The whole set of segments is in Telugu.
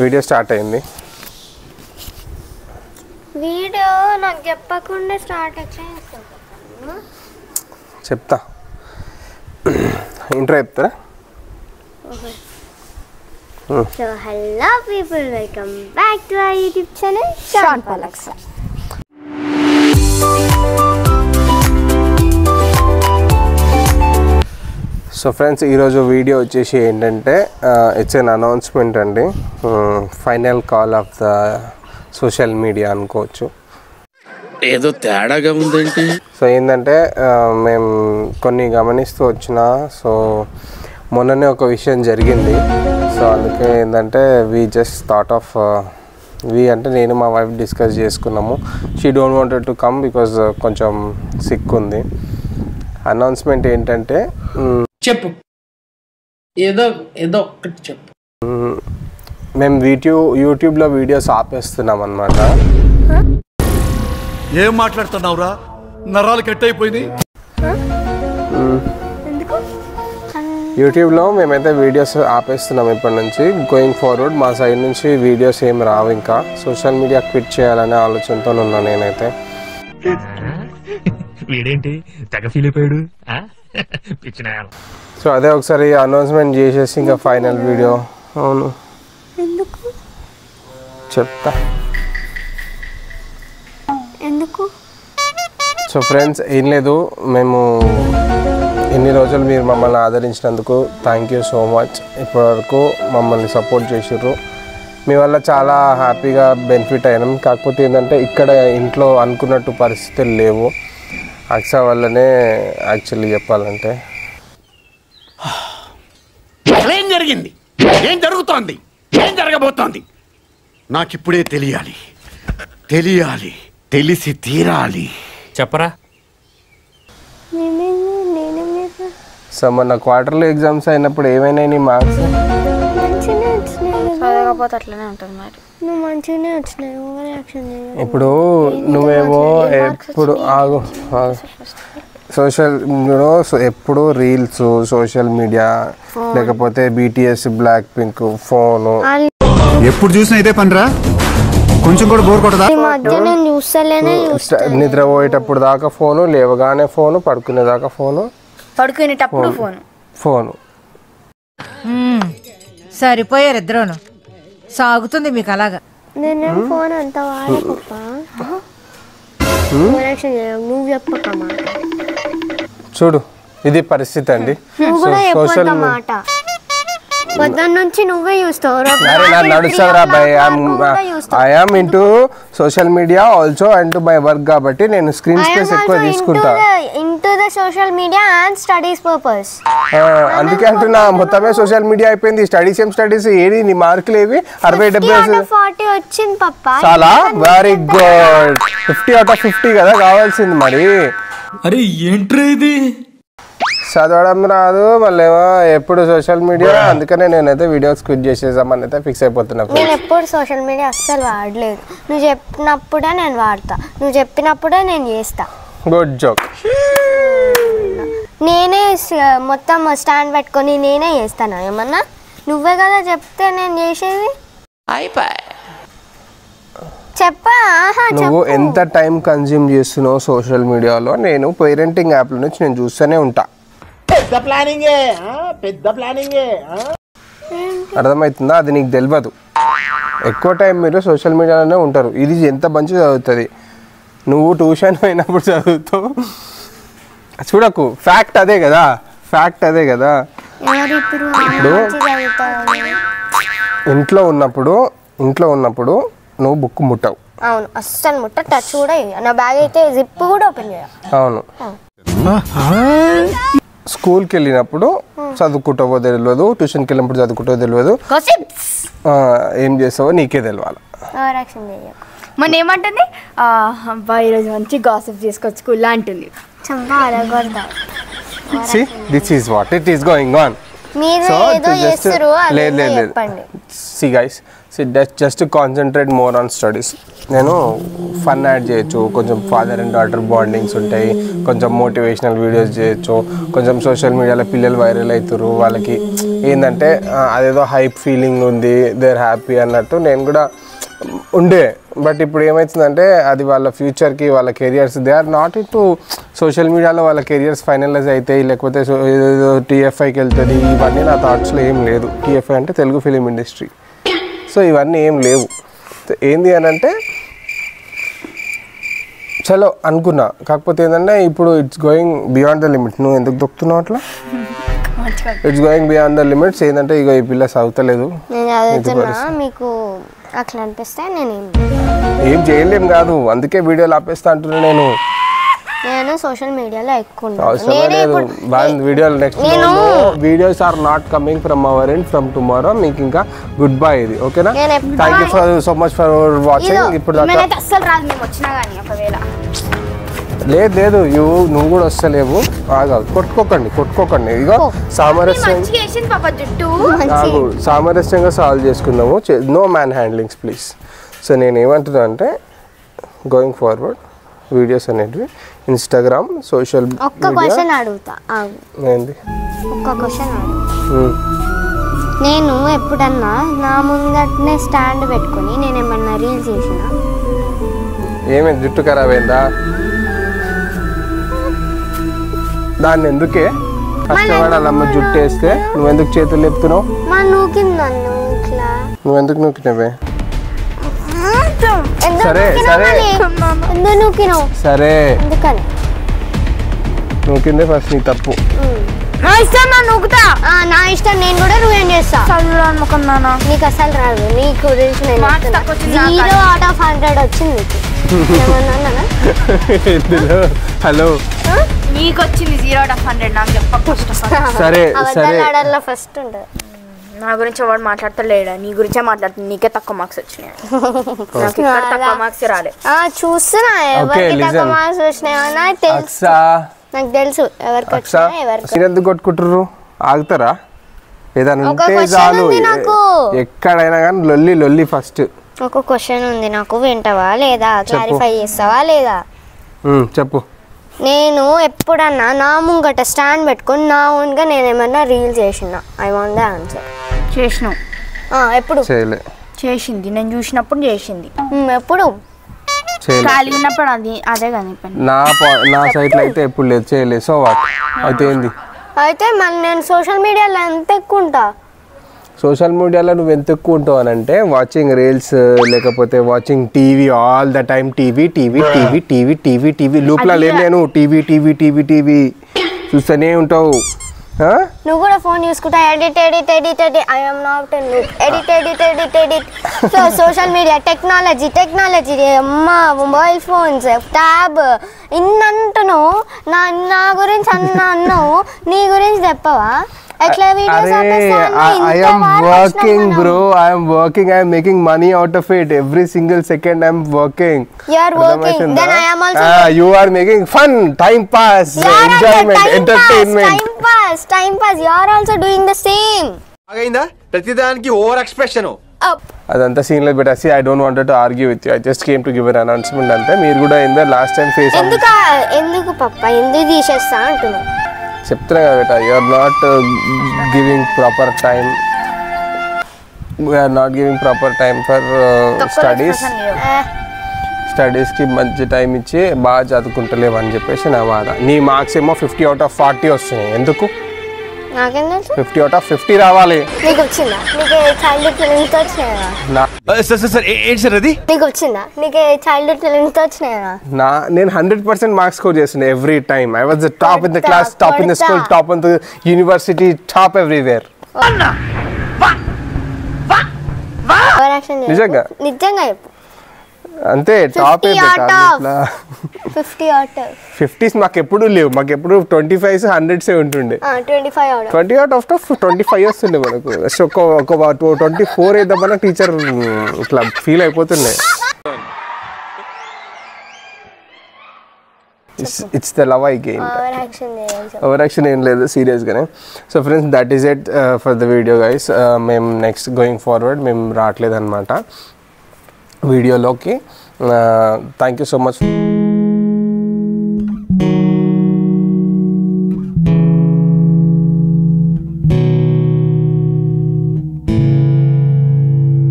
వీడియో స్టార్ట్ అయింది. వీడియో నాకు చెప్పకుండా స్టార్ట్ చేస్తాను. చెప్తా, ఇంట్రో చెప్తారా? So hello people, welcome back to our YouTube channel షాన్ పలక్సా. సో ఫ్రెండ్స్, ఈరోజు వీడియో వచ్చేసి ఏంటంటే ఇట్స్ ఎన్ అనౌన్స్మెంట్ అండి. Final call of the social media అనుకోవచ్చు. ఏదో తేడాగా ఉందేంటి? సో ఏంటంటే మేము కొన్ని గమనిస్తూ వచ్చిన, సో మొన్ననే ఒక విషయం జరిగింది. సో అందుకే ఏంటంటే వీ జస్ట్ థాట్ ఆఫ్ వి అంటే నేను మా వైఫ్ డిస్కస్ చేసుకున్నాము. She don't wanted to come because కొంచెం సిక్ ఉంది. అనౌన్స్మెంట్ ఏంటంటే చెప్పు, ఏదో ఏదో ఒక్కటి చెప్పు. మేము యూట్యూబ్లో వీడియోస్ ఆపేస్తున్నాం అన్నమాట. ఏం మాట్లాడుతున్నావురా? నరాలు కట్ అయిపోయింది. యూట్యూబ్లో మేమైతే వీడియోస్ ఆపేస్తున్నాం ఇప్పటి నుంచి. గోయింగ్ ఫార్వర్డ్ మా సైడ్ నుంచి వీడియోస్ ఏం రావు. ఇంకా సోషల్ మీడియా క్విట్ చేయాలనే ఆలోచనతో ఉన్నా నేనైతే. వీడేంటి తెగ ఫీల్ అయిపోయాడు. సో అదే ఒకసారి అనౌన్స్మెంట్ చేసేసి ఇంకా ఫైనల్ వీడియో. అవును, చెప్తా ఎందుకు. సో ఫ్రెండ్స్, ఏం లేదు, మేము ఇన్ని రోజులు మీరు మమ్మల్ని ఆదరించినందుకు థ్యాంక్ యూ సో మచ్. ఇప్పటివరకు మమ్మల్ని సపోర్ట్ చేసిర్రు. మీ వల్ల చాలా హ్యాపీగా బెనిఫిట్ అయినాం. కాకపోతే ఏంటంటే ఇక్కడ ఇంట్లో అనుకున్నట్టు పరిస్థితులు లేవు. అక్సా వల్లనే యాక్చువల్లీ చెప్పాలంటే. ఏం జరిగింది? ఏం జరుగుతోంది? ఏం జరగబోతోంది? నాకిప్పుడే తెలియాలి. తెలిసి తీరాలి. చెప్పరా. సో మొన్న క్వార్టర్లీ ఎగ్జామ్స్ అయినప్పుడు ఏమైనా నీ మార్క్స్? చదవకపోతే అట్లనే ఉంటుంది మరి. నువ్వు మంచిగానే వచ్చినాయి. ఓవర్ యాక్షన్ చేయకు. ఇప్పుడు నువ్వేమో ఎప్పుడు ఆగు ఎప్పుడు రీల్స్, సోషల్ మీడియా, లేకపోతే BTS, బ్లాక్ పింక్, ఫోను. ఎప్పుడు చూసినా ఇదే పనిరా, కొంచెం కూడా బోర్ కొట్టదా? నిద్రపోయేటప్పుడు దాకా ఫోను, లేవగానే ఫోను, పడుకునేదాకా ఫోను, పడుకునేటప్పుడు ఫోను. సరిపోయారు ఇద్దరును. సాగుతుంది మీకు అలాగా. నేనేం ఫోన్ అంత వాడకప్పా. నువ్వు చెప్పకమ్మా. చూడు, ఇది పరిస్థితి అండి. సోషల్ మాట పొద్దున్న నుంచి నువ్వే చూస్తావు. నడుస్తావురా bye. I am into social media also and my work కాబట్టి నేను స్క్రీన్ స్పేస్ ఎక్కువ తీసుకుంటా. Into the social media and studies purpose. అందుకే అంటున్నా, మొత్తమే సోషల్ మీడియా అయిపోయింది. స్టడీస్ ఏం స్టడీస్? ఏది నీ మార్కులు ఏవి? 60/40 వచ్చింది పప్పా. చాలా వెరీ గుడ్. 50/50 కదా కావాల్సింది మరి. అరే ఏంట్రా ఇది? చదవడం రాదు మళ్ళేమో ఎప్పుడు సోషల్ మీడియా. అందుకనే నేనైతే వీడియోస్ క్విట్ చేసేసామని అయితే ఫిక్స్ అయిపోతున్నా. నేను ఎప్పుడు సోషల్ మీడియా అస్సలు వాడలేదు. నువ్వు చెప్పినప్పుడే నేను వాడతా, నువ్వు చెప్పినప్పుడే నేను చేస్తా. Good joke. నేనే మొత్తం స్టాండ్ పెట్టుకొని నేనే చేస్తాను. ఏమన్నా నువ్వే కదా చెప్తే నేను చేసేది. చెప్పా. నువ్వు ఎంత టైం కన్జ్యూమ్ చేస్తున్నావు సోషల్ మీడియాలో? నేను పేరెంటింగ్ యాప్ల నుంచి నేను చూస్తూనే ఉంటా. పెద్ద ప్లానింగే. అర్థమవుతుందా? అది నీకు తెలియదు. ఎక్కువ టైం మీరు సోషల్ మీడియాలోనే ఉంటారు. ఇది ఎంత మంచిగా చదువుతుంది. నువ్వు ట్యూషన్ పోయినప్పుడు చదువుతావు. చూడకు, ఫ్యాక్ట్ అదే కదా. ఇప్పుడు ఇంట్లో ఉన్నప్పుడు నువ్వు బుక్ ముట్టవు. అవును, అస్సలు ముట్ట. టచ్ కూడా. నా బ్యాగ్ అయితే జిప్ కూడా ఓపెన్ చేయ. అవును. స్కూల్కి వెళ్ళినప్పుడు చదువుకుంటావో తెలియదు, ట్యూషన్కి వెళ్ళినప్పుడు చదువుకుంటావో తెలియదు. ఏం చేస్తావో నీకే తెలియాలి. మన ఏమంటుంది, అబ్బాయి ఈరోజు మంచి గాసిప్ చేసుకోవచ్చు స్కూల్లో అంటుంది. This is what it is going on. See guys, just to concentrate more on studies. నేను ఫన్ యాడ్ చేయొచ్చు, కొంచెం ఫాదర్ అండ్ డాటర్ బాండింగ్స్ ఉంటాయి, కొంచెం మోటివేషనల్ వీడియోస్ చేయొచ్చు, కొంచెం సోషల్ మీడియాలో పిల్లలు వైరల్ అవుతారు, వాళ్ళకి ఏంటంటే అదేదో హైప్ ఫీలింగ్ ఉంది, దే ఆర్ హ్యాపీ అన్నట్టు నేను కూడా ఉండే. బట్ ఇప్పుడు ఏమవుతుందంటే అది వాళ్ళ ఫ్యూచర్కి, వాళ్ళ careers, they are not into social మీడియాలో వాళ్ళ కెరియర్స్ ఫైనలైజ్ అవుతాయి, లేకపోతే ఏదో టీఎఫ్ఐకి వెళ్తుంది, ఇవన్నీ నా థాట్స్లో ఏం లేదు. టీఎఫ్ఐ అంటే తెలుగు ఫిలిం ఇండస్ట్రీ. సో ఇవన్నీ ఏం లేవు. ఏంది అని అంటే చలో అనుకున్నా. కాకపోతే ఏంటంటే ఇప్పుడు it's going beyond the limit. నువ్వు ఎందుకు దొక్కుతున్నావు అట్లా? It's going beyond the limits. ఏంటంటే ఇక ఈ పిల్ల చదువుతలేదు. మీకు అట్లా అనిపిస్తే నేను ఏం చేయలేం కాదు, అందుకే వీడియోలు ఆపేస్తా అంటున్నా. నేను సోషల్ మీడియాలో ఎక్కువ అవసరమే లేదు. వీడియోలు next videos are not coming from our end from tomorrow. మీకు ఇంకా గుడ్ బై ఇది, ఓకేనా? Thank you so much for watching. ఇప్పుడు అస్సలు రాదు మేము వచ్చినా కానీ ఒకవేళ లేదు నువ్వు కూడా వస్తలేవు. కొట్టుకోకండి. ఇగో సామరస్యంగా సాల్వ్ చేసుకుందాము. No man handlings please. So నేను ఏమంటున్నా అంటే గోయింగ్ ఫార్వర్డ్ వీడియోస్ అనేటివి ఇన్స్టాగ్రామ్, సోషల్ నేను ఎప్పుడన్నా నా ముందటనే స్టాండ్ పెట్టుకుని నేను ఏమన్నా రీల్స్ చేసిన ఏమైంది? జుట్టు ఖరాబ్ అయిందా? దాన్ని ఎందుకే కష్టపడాలమ్మ జుట్టు వేస్తే? నువ్వెందుకు చేతులు లేపుతున్నావు? నువ్వెందుకు నూకినవే? సరే నూకిందే ఫస్ట్ నీ తప్పు. నా ఇష్టం, నేను కూడా నువ్వేం చేస్తా. నీకు అసలు రాదు. నీకు 0/100 వచ్చింది. హలో నీకు వచ్చింది 0/100. నాకు చెప్పకు. సరే ఫస్ట్ ఉంటుంది. నా గురించి ఎవరు మాట్లాడతలేడా? నీ గురించే మాట్లాడుతుంది. నీకే తక్కువ మార్క్స్ వచ్చినాయి. తక్కువ మార్క్స్ రాలే. చూస్తున్నా ఎవరికి తక్కువ మార్క్స్ వచ్చినాయో నాకు తెలుసు. ఎవరికి వచ్చినాయి ఎందుకు కొట్టుకుంటారు? ఆగుతారా? ఏదైనా ఉంటే చాలు. ఎక్కడైనా కానీ లొల్లి ఫస్ట్. ఒక క్వశ్చన్ ఉంది నాకు, వింటావా లేదా? క్లారిఫై చేస్తావా లేదా? చెప్పు. నేను ఎప్పుడన్నా నా ముంగట స్టాండ్ పెట్టుకొని నా ఓన్గా నేను ఏమన్నా రీల్ చేసిన? I want the answer. చేసినావు? ఎప్పుడు చేసింది? నేను చూసినప్పుడు చేసింది. ఎప్పుడు? ఖాళీ ఉన్నప్పుడు అదే కానీ నా సైట్లో అయితే ఎప్పుడు లేదు, చేయలేదు. సో వాట్ అయితే ఏంది? అయితే మళ్ళీ నేను సోషల్ మీడియాలో ఎంత ఎక్కువ ఉంటా? సోషల్ మీడియాలో నువ్వు ఎంత ఎక్కువ ఉంటావు అని అంటే వాచింగ్ రీల్స్, లేకపోతే watching TV all the time. TV లూప్లా లేదు. నేను టీవీ చూస్తూనే ఉంటావు. నువ్వు కూడా ఫోన్ చూసుకుంటా edit. I am not a loop. Edit. So social media, technology అమ్మ, మొబైల్ ఫోన్స్, ట్యాబ్ ఇన్నంటున్నావు. నా గురించి అన్నావు, నీ గురించి చెప్పవా? I am working, bro. I am making money out of it. Every single second I am working. You are working. Then I am also. You are making fun, time pass, enjoyment, entertainment. Time pass. You are also doing the same. అగైందా? ప్రతిదానికి ఓవర్ ఎక్స్ప్రెషన్. అదంతా సీన్ లేదు but I don't want to argue with you. I just came to give an announcement అంతే. మీరు కూడా in the last time face ఎందుకు పప్ప ఎందుకు తీసేస్తా అంటున్నావు? చెప్తున్నా కదా బేటా, you are not giving proper time. We are not giving proper time for స్టడీస్కి మంచి టైం ఇచ్చి బాగా చదువుకుంటలేవు అని చెప్పేసి నా బాధ. నీ మార్క్స్ ఏమో 50/40 వస్తున్నాయి. ఎందుకు? 50/50 రావాలి. నీకు వచ్చిందా? నీకు చైల్డ్హుడ్ ఫీలింగ్స్ వచ్చినాయా? ఏంటి సార్ అది? నీకు వచ్చిందా? నీకు చైల్డ్హుడ్ ఫీలింగ్స్ వచ్చినాయా? నేను 100% మార్క్స్ స్కోర్ చేస్తున్నా every time. I was the top in the class, top in the school, top in the university, top everywhere. నిజంగా చెప్పు. అంతే టాప్. 50s మాకు ఎప్పుడు లేవు. మాకు ఎప్పుడు 25s 100s ఉంటుండే. 20/25 వస్తుండే మనకు. ఒక 24 వేద్దామన్నా టీచర్ ఇట్లా ఫీల్ అయిపోతుండే. It's the love I gain. Over action ఏం లేదు, సీరియస్గానే. So friends, that is it for the video guys. మేము నెక్స్ట్ గోయింగ్ ఫార్వర్డ్ మేము రావట్లేదు అనమాట వీడియోలోకి. Thank you so much.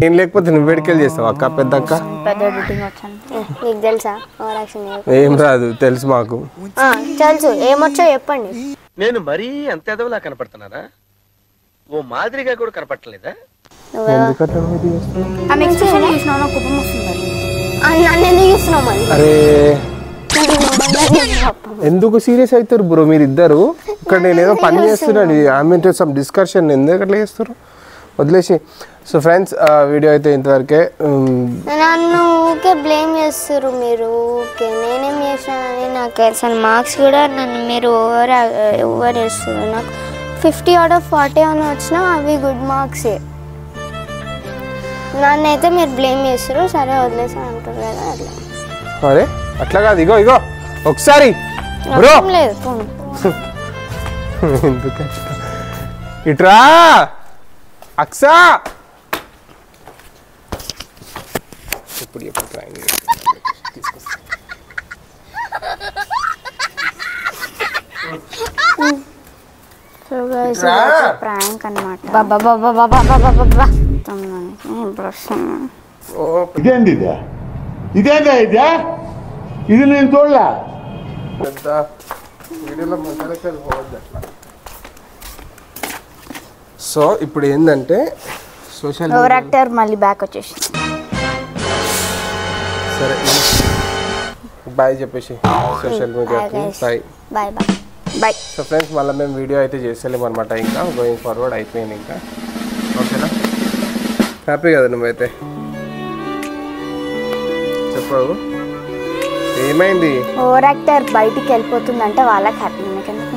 ఏం లేకపోతే నువ్వు వేడికెళ్ళి చేస్తావు అక్క పెద్ద అక్క పెద్ద ఎడిటింగ్ వచ్చాను. మీకు తెలుసా ఓవర్ యాక్షన్ ఏం రాదు తెలుసు మాకు. తెలుసు ఏమొచ్చో చెప్పండి. నేను మరీ అంత ఎదవలా కనపడుతున్నారా? ఓ మాదిరిగా కూడా కనపడలేదా? ఎందుకట్లా ఇది చేస్తున్నావు? ఆ నెక్స్ట్ క్వశ్చన్ చూసినావు నాకు కోపం వస్తుంది. నన్ను ఎందుకు చూస్తున్నావు మరి? అరే ఎందుకు సీరియస్ అవుతారు బ్రో మీరు ఇద్దరు? ఇక్కడ నేను ఏదో పని చేస్తున్నాను, ఐ టు సమ్ డిస్కషన్. ఎందుకు అట్లా చేస్తారు? వదిలేసి. సో ఫ్రెండ్స్ వీడియో అయితే ఇంతవరకే. నన్ను ఊకే బ్లేమ్ చేస్తారు మీరు. ఊకే నేనేం చేసినానని నాకు అసలు మార్క్స్ కూడా నన్ను మీరు ఓవర్ చేస్తారు. నాకు 50 out of 40 అని వచ్చినా అవి గుడ్ మార్క్సే. నన్నైతే మీరు బ్లేమ్ చేస్తారు. సరే వదిలేసి అంటారు కదా అట్లా. అరే అట్లా కాదు, ఇగో ఇగో ఒకసారి బ్రో లేదు ఫోన్ ఎందుకు ఇట్రా అక్సా ఇప్పుడు ఎప్పుడు ట్రైన్ సో గైస్ ప్రాంక్ అన్నమాట. ఇదేంది ఇది నేను చూడలే. పెద్ద వీడియోలో మసాలాకాయలు పోవద్దు అట్లా. సో ఇప్పుడు ఏంటంటే సోషల్ ఓవర్ యాక్టర్ మళ్ళీ బ్యాక్ వచ్చేసి సరే బాయ్ చెప్పేసి సోషల్ మీడియాకి bye bye bye bye. So friends మళ్ళీ మేము వీడియో అయితే చేస్తలేము అనమాట. ఇంకా గోయింగ్ ఫార్వర్డ్ అయిపోయింది ఇంకా. ఓకేనా? హ్యాపీ కదా నువ్వైతే? చెప్పావు ఏమైంది? ఓవర్ యాక్టర్ బయటికి వెళ్ళిపోతుందంటే వాళ్ళకి హ్యాపీ. ఎందుకు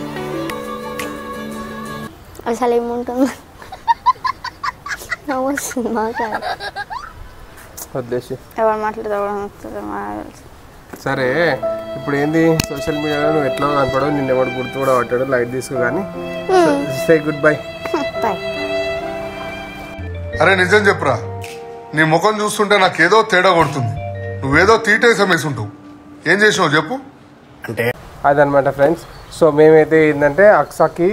అసలు ఏముంటుంది వస్తుంది మాట్లాడు. వదిలేసి ఎవరు మాట్లాడతారు. సరే ఇప్పుడు ఏంది సోషల్ మీడియాలో నువ్వు ఎట్లా కనపడవు, నిన్న ఎవడు గుర్తు కూడా పట్టాడు, లైట్ తీసుకో కానీ. Say good bye. బాయ్. అరే నిజం చెప్పురా, నీ ముఖం చూస్తుంటే నాకేదో తేడా కొడుతుంది. నువ్వేదో తీటేసం వేసుంటావు. ఏం చేసినావు చెప్పు. అంటే అదనమాట ఫ్రెండ్స్. సో మేమైతే ఏంటంటే అక్సాకి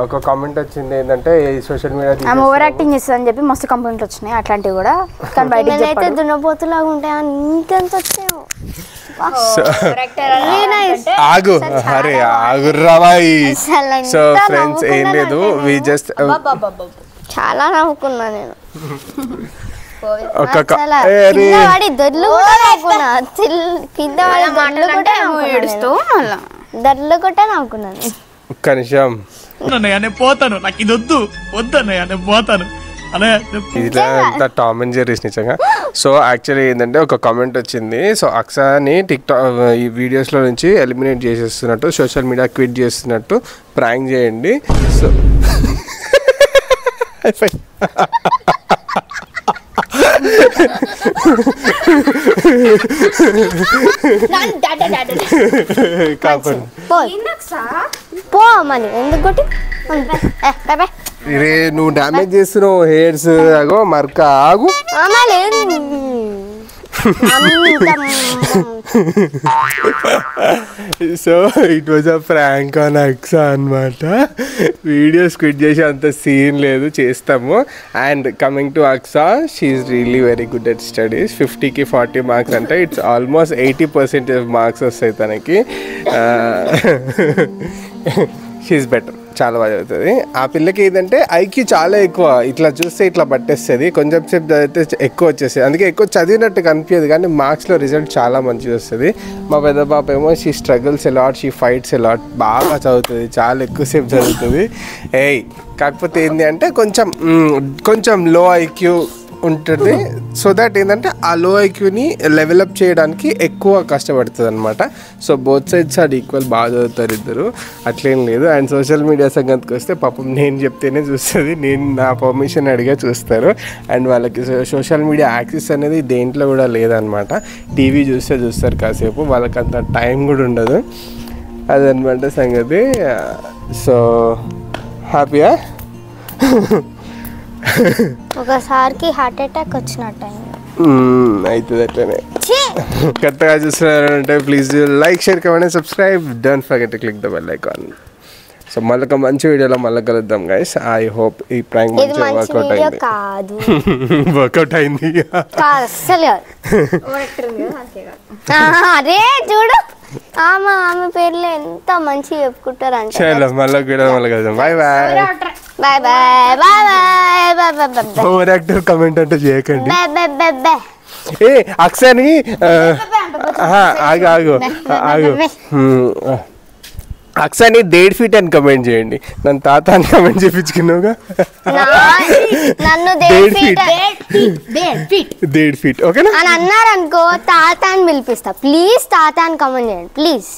ఒక కామెంట్ వచ్చింది ఏంటంటే సోషల్ మీడియా ఓవర్ యాక్టింగ్ చేస్తుంది అని చెప్పి మస్తు కంప్లైంట్లు వచ్చినాయి అట్లాంటివి కూడా. కానీ బయట దున్నపోతులాగా ఉంటాయి ఇంకెంత వచ్చాయో. ఆగు అరే ఆగుర్రాబాయ్. సో ఫ్రెండ్స్ ఏం లేదు, వి జస్ట్ చాలా నవ్వుకున్నా నేను. ఒక దర్లు కొట్టే నవ్వుకున్నాను. ఒక్క నిమిషం పోతాను, నాకు ఇది వద్దు వద్దన్నయ్య నేను పోతాను ఇట్లా టామ్ అండ్ జెర్రీస్ నిజంగా. సో యాక్చువల్లీ ఏంటంటే ఒక కామెంట్ వచ్చింది. సో అక్సాని టిక్టాక్ ఈ వీడియోస్లో నుంచి ఎలిమినేట్ చేసేస్తున్నట్టు, సోషల్ మీడియా క్విట్ చేస్తున్నట్టు ప్రాంక్ చేయండి. సో పో మళ్ళీ ఎందుకు కొట్టి ఇరే నువ్వు డ్యామేజ్ చేస్తున్నావు హెయిర్స్. అగో మరక ఆగు. So it was a prank on Aksa అనమాట. వీడియోస్ క్విట్ చేసి అంత సీన్ లేదు, చేస్తాము. And coming to Aksa, she is really very good at studies. 50కి 40 మార్క్స్ అంటే ఇట్స్ ఆల్మోస్ట్ 80% మార్క్స్ వస్తాయి తనకి. షీఈస్ బెటర్, చాలా బాగా చదువుతుంది. ఆ పిల్లకి ఏంటంటే ఐక్యూ చాలా ఎక్కువ, ఇట్లా చూస్తే ఇట్లా పట్టేస్తుంది, కొంచెం సేపు చదివితే ఎక్కువ వచ్చేస్తుంది. అందుకే ఎక్కువ చదివినట్టు కనిపించదు కానీ మార్క్స్లో రిజల్ట్ చాలా మంచిగా వస్తుంది. మా పెద్ద పాప ఏమో she struggles allot, she fights allot, బాగా చదువుతుంది, చాలా ఎక్కువసేపు చదువుతుంది. కాకపోతే ఏంటి అంటే కొంచెం లో ఐక్యూ ఉంటుంది. సో దట్ ఏంటంటే ఆ లో ఐక్యూని లెవెలప్ చేయడానికి ఎక్కువ కష్టపడుతుంది అనమాట. So both sides are equal, బాగా చదువుతారు ఇద్దరు, అట్లేం లేదు. అండ్ సోషల్ మీడియా సంగతికి వస్తే పాపం నేను చెప్తేనే చూస్తుంది, నేను నా పర్మిషన్ అడిగే చూస్తారు. అండ్ వాళ్ళకి సోషల్ మీడియా యాక్సెస్ అనేది దేంట్లో కూడా లేదనమాట. టీవీ చూస్తారు కాసేపు, వాళ్ళకి అంత టైం కూడా ఉండదు. అదనమాట సంగతి. సో హ్యాపీయా? ఒకసారికి హార్ట్ అటాక్ వచ్చినట్టు అవుతుంది అట్లనే. కొత్తగా చూస్తున్నారంటే please like, share, comment, subscribe. Don't forget to click the bell icon. So మళ్ళీ ఒక మంచి వీడియోలో మళ్ళీ కలుద్దాం గైస్. ఐ హోప్ ఈ ప్రాంక్ ఇది మంచిగా మంచి వర్కౌట్ వీడియో అయింది. కాదు వర్కౌట్ అయింది. కాదు అస్సలు కాదు. అరే చూడు ఆమె పేర్లు ఎంత మంచిగా చెప్పుకుంటారు అంటే. చలో మళ్ళీ వీడియో మళ్ళీ కలుద్దాం. Bye bye bye bye bye bye bye bye over active comment అంటే చేయకండి. Bye bye bye bye. ఏ అక్సని ఆగు అక్సని 1.5 feet అని కమెంట్ చేయండి. నన్ను తాత అని కమెంట్ చేయించుకున్నావుగా. నన్ను 1.5 feet ఓకేనా అని అన్నారు అనుకో తాత అని పిలిపిస్తా. ప్లీజ్ తాత అని కమెంట్ చేయండి ప్లీజ్.